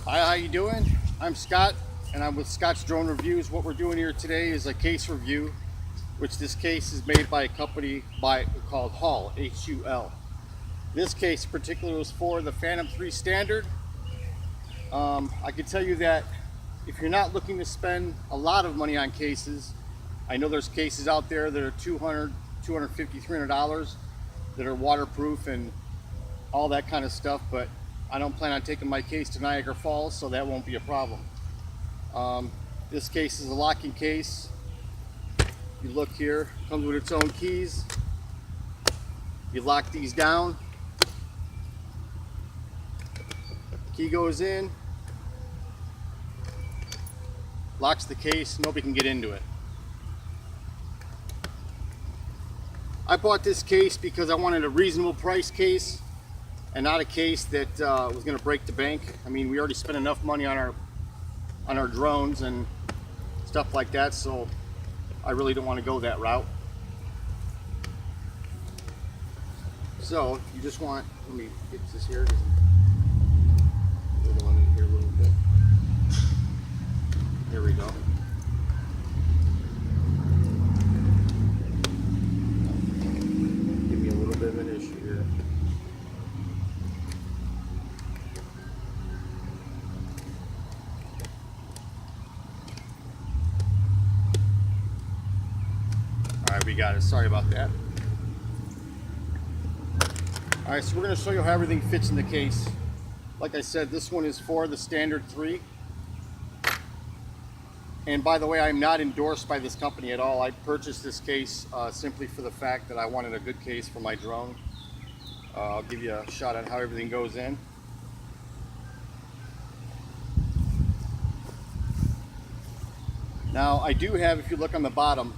Hi, how you doing? I'm Scott, and I'm with Scott's Drone Reviews. What we're doing here today is a case review, which this case is made by a company called Hull, H-U-L. This case in particular was for the Phantom 3 Standard. I can tell you that if you're not looking to spend a lot of money on cases, I know there's cases out there that are $200, $250, $300 that are waterproof and all that kind of stuff, but I don't plan on taking my case to Niagara Falls, so that won't be a problem. This case is a locking case. You look here, comes with its own keys. You lock these down. Key goes in, locks the case, nobody can get into it. I bought this case because I wanted a reasonable price case and not a case that was going to break the bank. I mean, we already spent enough money on our drones and stuff like that, so I really don't want to go that route. So you just want, let me get this here. Little one in here a little bit. Here we go. Give me a little bit of an issue here. Alright, we got it. Sorry about that. Alright, so we're going to show you how everything fits in the case. Like I said, this one is for the Standard 3. And by the way, I'm not endorsed by this company at all. I purchased this case simply for the fact that I wanted a good case for my drone. I'll give you a shot on how everything goes in. Now, I do have, if you look on the bottom,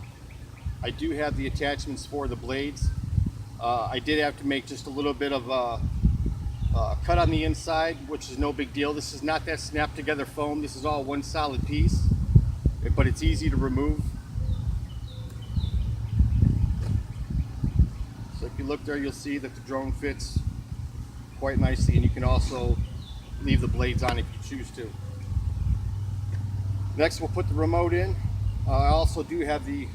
I do have the attachments for the blades. I did have to make just a little bit of a cut on the inside, which is no big deal. This is not that snap together foam. This is all one solid piece, but it's easy to remove. So if you look there, you'll see that the drone fits quite nicely, and you can also leave the blades on if you choose to. Next, we'll put the remote in. I also do have the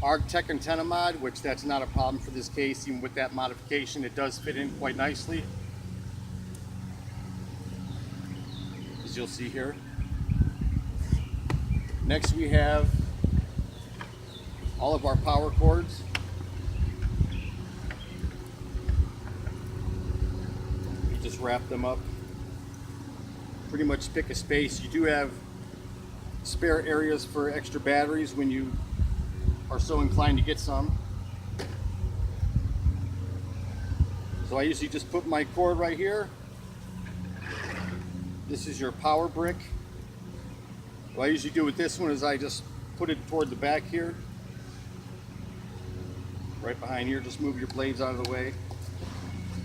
Arctech antenna mod, which that's not a problem for this case. Even with that modification, it does fit in quite nicely, as you'll see here. Next, we have all of our power cords. You just wrap them up. Pretty much pick a space. You do have spare areas for extra batteries when you are so inclined to get some. So I usually just put my cord right here. This is your power brick. What I usually do with this one is I just put it toward the back here. Right behind here, just move your blades out of the way.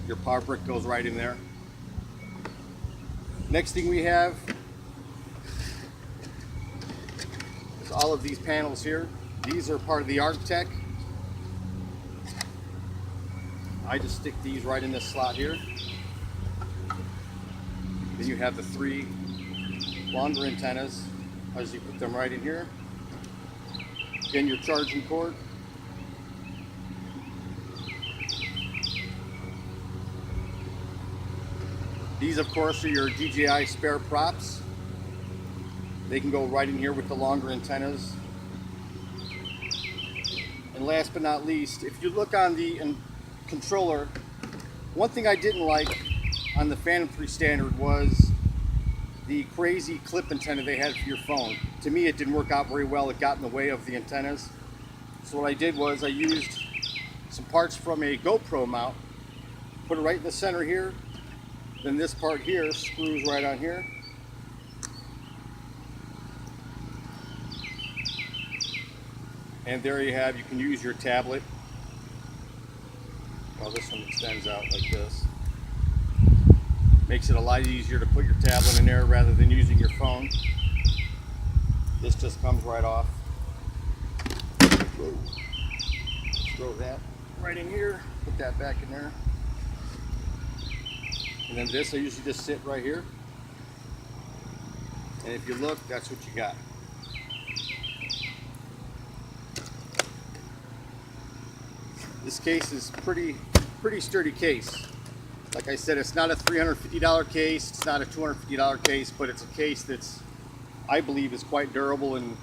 Your power brick goes right in there. Next thing we have is all of these panels here. These are part of the Arctech. I just stick these right in this slot here. Then you have the 3 longer antennas. As you put them right in here. Again, your charging cord. These, of course, are your DJI spare props. They can go right in here with the longer antennas. And last but not least, if you look on the controller, one thing I didn't like on the Phantom 3 Standard was the crazy clip antenna they had for your phone. To me, it didn't work out very well. It got in the way of the antennas. So what I did was I used some parts from a GoPro mount, put it right in the center here. Then this part here screws right on here. And there you have, you can use your tablet. Well, this one extends out like this. Makes it a lot easier to put your tablet in there rather than using your phone. This just comes right off. Throw that right in here, put that back in there. And then this, I usually just sit right here. And if you look, that's what you got. This case is pretty sturdy case. Like I said, it's not a $350 case, it's not a $250 case, but it's a case that's, I believe, is quite durable, and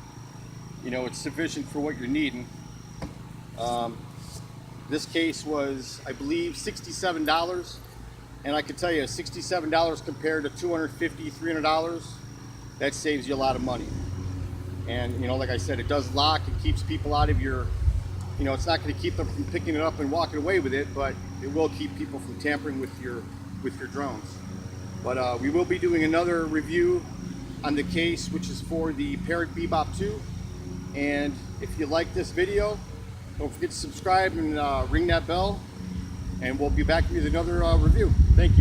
you know, it's sufficient for what you're needing. This case was, I believe, $67, and I can tell you, $67 compared to $250, $300, that saves you a lot of money. And you know, like I said, it does lock. It keeps people out of your, you know, it's not going to keep them from picking it up and walking away with it, but it will keep people from tampering with your drones. But we will be doing another review on the case, which is for the Parrot Bebop 2. And if you like this video, don't forget to subscribe and ring that bell, and we'll be back with another review. Thank you.